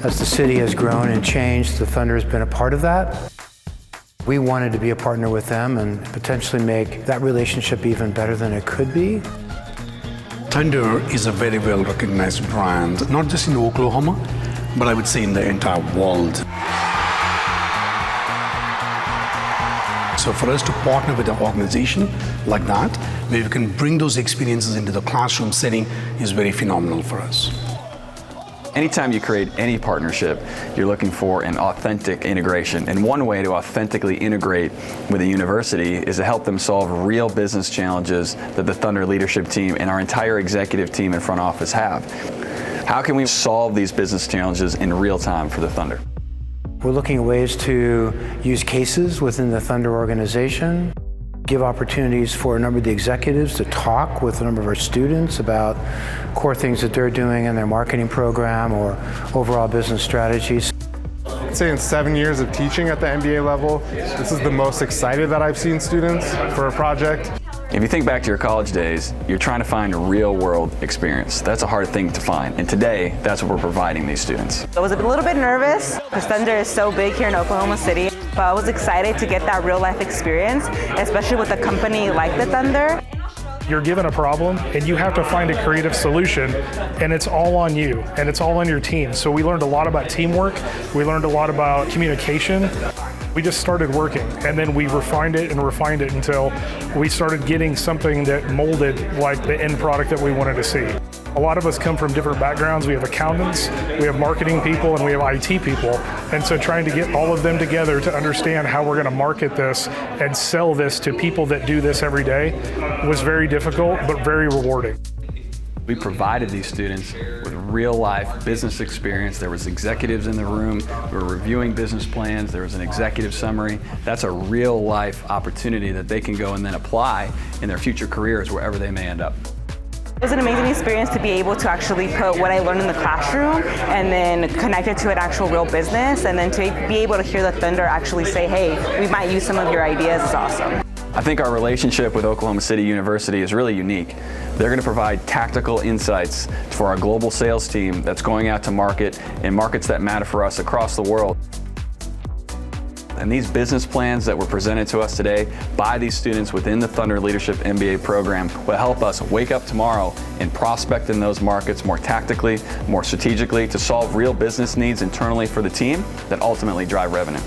As the city has grown and changed, the Thunder has been a part of that. We wanted to be a partner with them and potentially make that relationship even better than it could be. Thunder is a very well recognized brand, not just in Oklahoma, but I would say in the entire world. So for us to partner with an organization like that, where we can bring those experiences into the classroom setting, is very phenomenal for us. Anytime you create any partnership, you're looking for an authentic integration. And one way to authentically integrate with a university is to help them solve real business challenges that the Thunder leadership team and our entire executive team and front office have. How can we solve these business challenges in real time for the Thunder? We're looking at ways to use cases within the Thunder organization, give opportunities for a number of the executives to talk with a number of our students about core things that they're doing in their marketing program or overall business strategies. I'd say in 7 years of teaching at the MBA level, this is the most excited that I've seen students for a project. If you think back to your college days, you're trying to find a real-world experience. That's a hard thing to find, and today, that's what we're providing these students. I was a little bit nervous because Thunder is so big here in Oklahoma City, but I was excited to get that real-life experience, especially with a company like the Thunder. You're given a problem and you have to find a creative solution, and it's all on you and it's all on your team. So we learned a lot about teamwork, we learned a lot about communication. We just started working, and then we refined it until we started getting something that molded like the end product that we wanted to see. A lot of us come from different backgrounds. We have accountants, we have marketing people, and we have IT people. And so trying to get all of them together to understand how we're going to market this and sell this to people that do this every day was very difficult, but very rewarding. We provided these students with real-life business experience. There was executives in the room. We were reviewing business plans. There was an executive summary. That's a real-life opportunity that they can go and then apply in their future careers wherever they may end up. It was an amazing experience to be able to actually put what I learned in the classroom and then connect it to an actual real business, and then to be able to hear the Thunder actually say, hey, we might use some of your ideas is awesome. I think our relationship with Oklahoma City University is really unique. They're going to provide tactical insights for our global sales team that's going out to market in markets that matter for us across the world. And these business plans that were presented to us today by these students within the Thunder Leadership MBA program will help us wake up tomorrow and prospect in those markets more tactically, more strategically, to solve real business needs internally for the team that ultimately drive revenue.